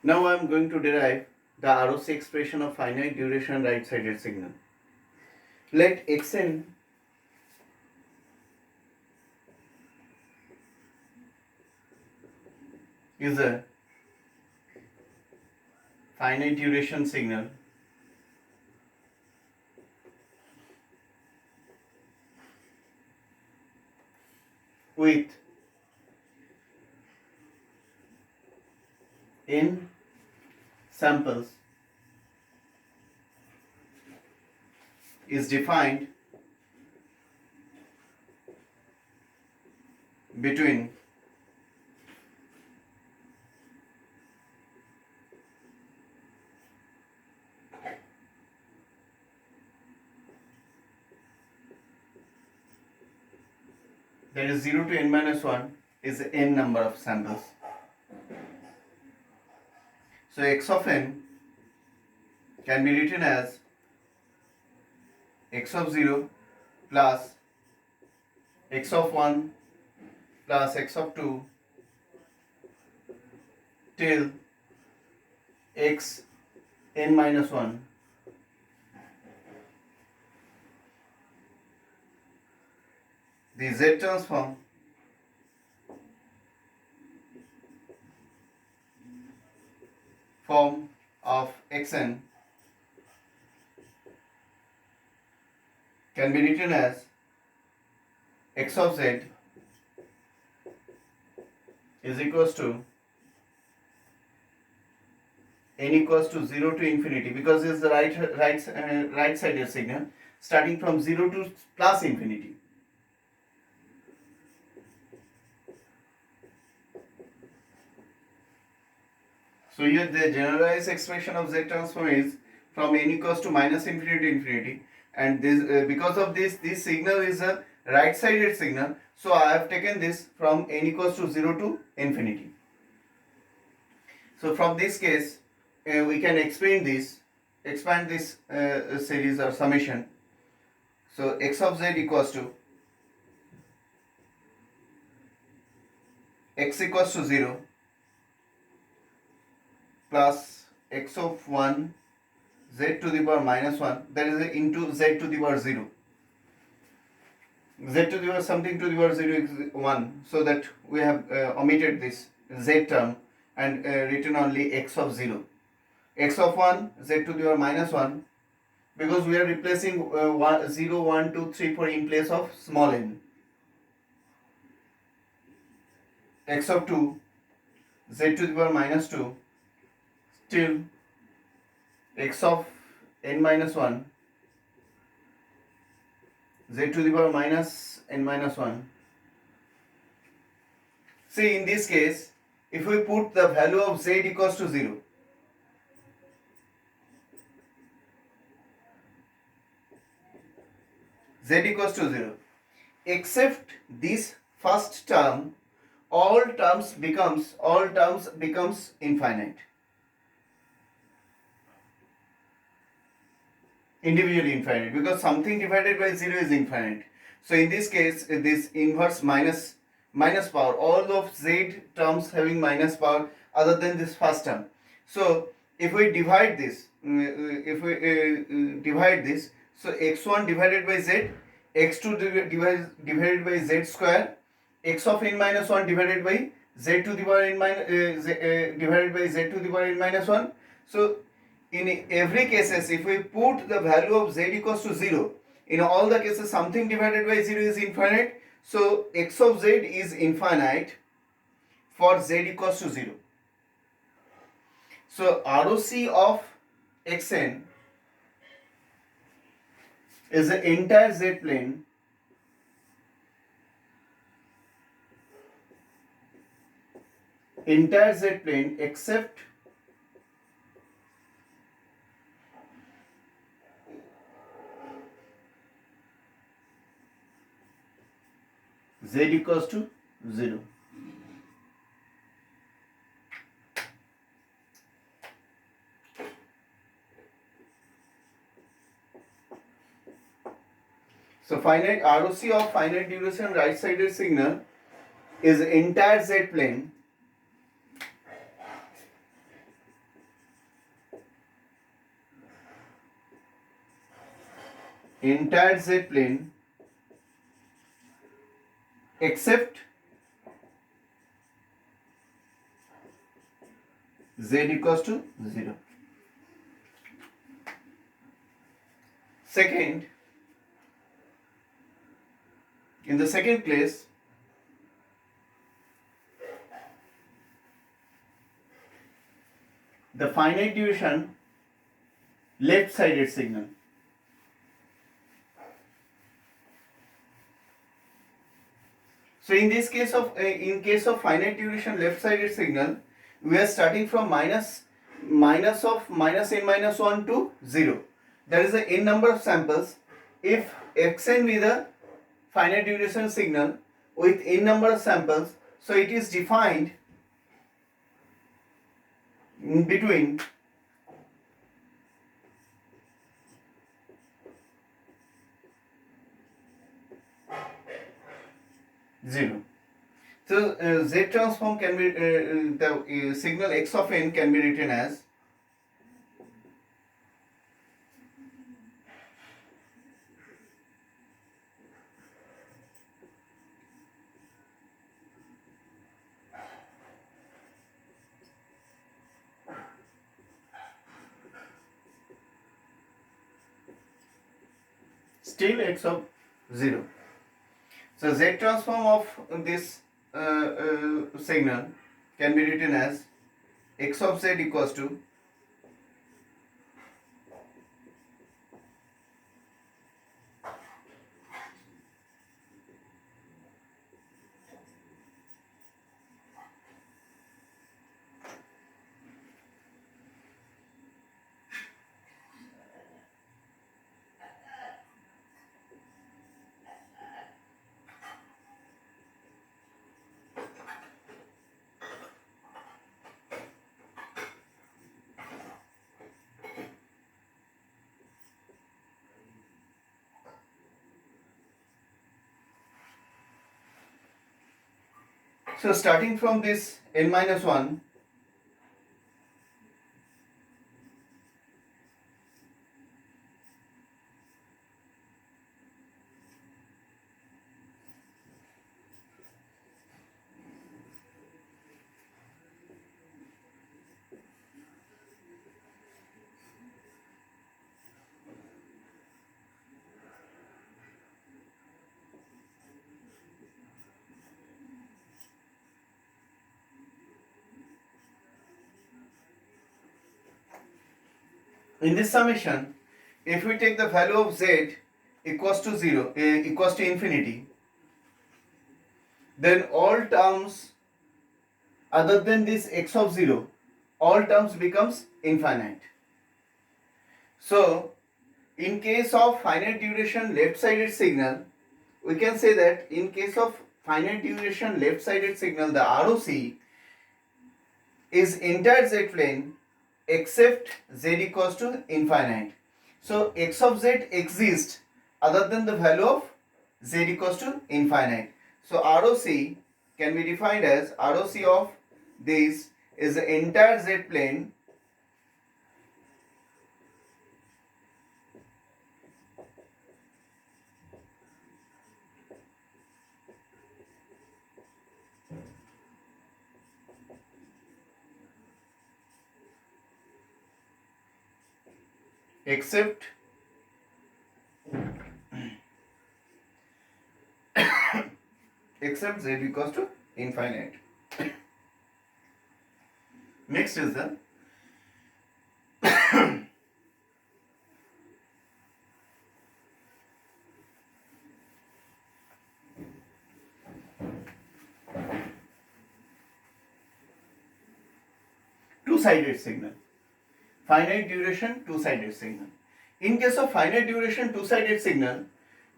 Now I am going to derive the ROC expression of finite duration right-sided signal. Let Xn is a finite duration signal with n samples is defined between that is 0 to n minus 1 is the n number of samples. So x of n can be written as x of 0 plus x of 1 plus x of 2 till x n minus 1 the Z transform form of Xn can be written as x of z is equals to n equals to 0 to infinity, because it's the right sided signal starting from 0 to plus infinity. So here the generalized expression of Z transform is from n equals to minus infinity to infinity, and this because of this signal is a right sided signal, so I have taken this from n equals to 0 to infinity. So from this case we can expand this series or summation. So x of z equals to x equals to 0 plus x of 1 z to the power minus 1, that is into z to the power 0. Z to the power something to the power 0 is 1, so that we have omitted this z term and written only x of 0. X of 1 z to the power minus 1, because we are replacing 0, 1, 2, 3, 4 in place of small n. X of 2 z to the power minus 2 till x of n minus 1 z to the power minus n minus 1. See, in this case, if we put the value of z equals to 0, z equals to 0, except this first term, all terms becomes infinite, individually infinite, because something divided by 0 is infinite. So in this case, this inverse minus power, all of z terms having minus power other than this first term. So if we divide this, so x1 divided by z, x2 divided by z square, x of n minus 1 divided by z to the power n minus divided by z to the power n minus 1. So in every cases, if we put the value of z equals to 0, in all the cases something divided by 0 is infinite, so x of z is infinite for z equals to 0. So ROC of Xn is the entire z plane except z equals to 0. So finite ROC of finite duration right sided signal is entire z plane entire z plane except z equals to 0. Second, in the second place, the finite duration left-sided signal. So in this case of in case of finite duration left-sided signal, we are starting from minus of minus n minus 1 to 0. There is a n number of samples. If xn be the finite duration signal with n number of samples, so it is defined in between zero. So Z transform can be the signal x of n can be written as still x of 0. So Z transform of this signal can be written as x of z equals to so starting from this n minus 1, in this summation, if we take the value of z equals to 0 equals to infinity, then all terms other than this x of 0, all terms becomes infinite. So in case of finite duration left-sided signal, we can say that in case of finite duration left-sided signal, the ROC is entire z plane except z equals to infinite. So x of z exists other than the value of z equals to infinite. So ROC can be defined as ROC of this is the entire z plane except z equals to infinite. Next is the two-sided signal. Finite duration two-sided signal. In case of finite duration two-sided signal,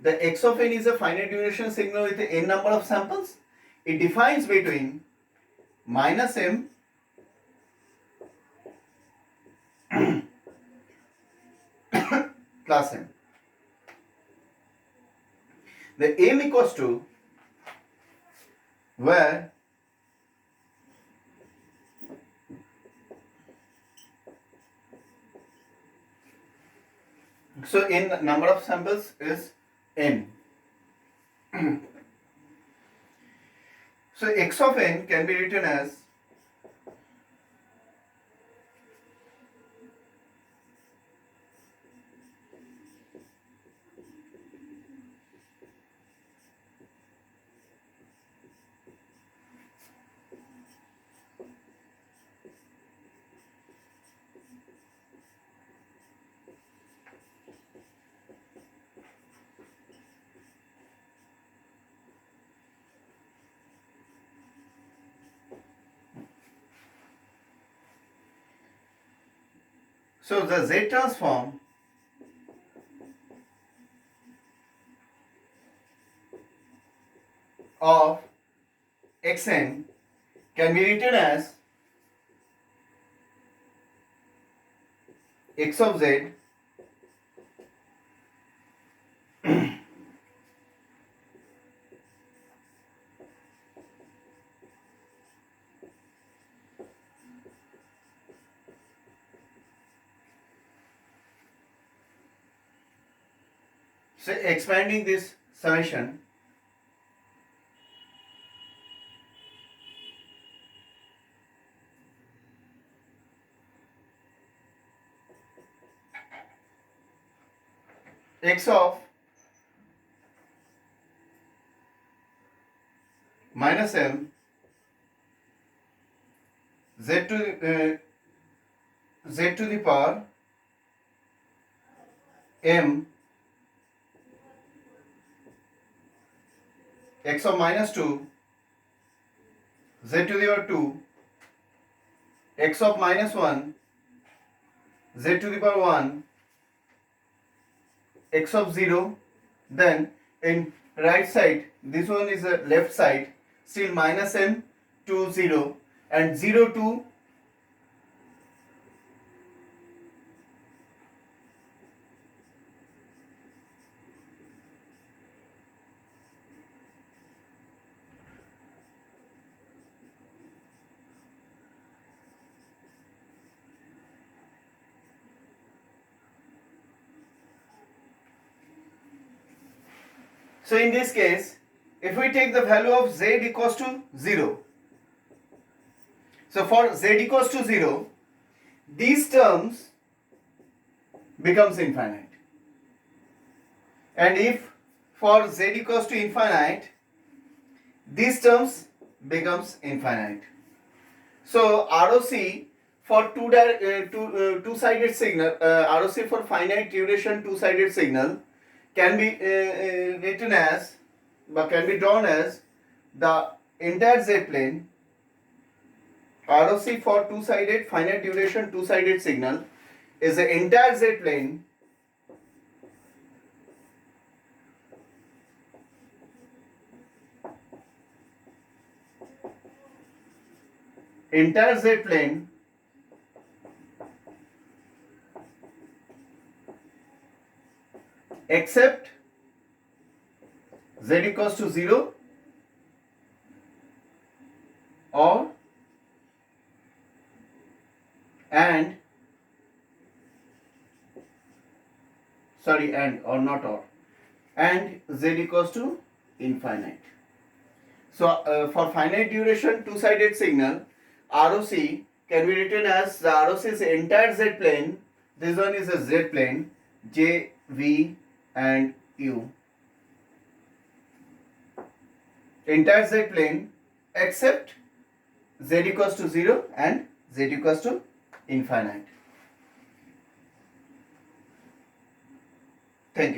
the x of n is a finite duration signal with n number of samples. It defines between minus m plus m. The m equals to where So in number of samples is n. So x of n can be written as so the Z transform of xn can be written as x of z so expanding this summation x of minus m z to the power m x of minus 2 z to the power 2 x of minus 1 z to the power 1 x of 0, then in right side this one is a left side, still minus m to 0 and 0 to so in this case if we take the value of z equals to 0, so for z equals to 0 these terms becomes infinite, and if for z equals to infinite these terms becomes infinite. So ROC for two-sided signal, ROC for finite duration two-sided signal can be written as, but can be drawn as the entire Z plane. ROC for two-sided finite duration two-sided signal is the entire Z plane except z equals to 0 or and z equals to infinite. So for finite duration two-sided signal, ROC can be written as the ROC is the entire Z plane. This one is a Z plane, J, V and U. Entire Z plane except Z equals to 0 and Z equals to infinite.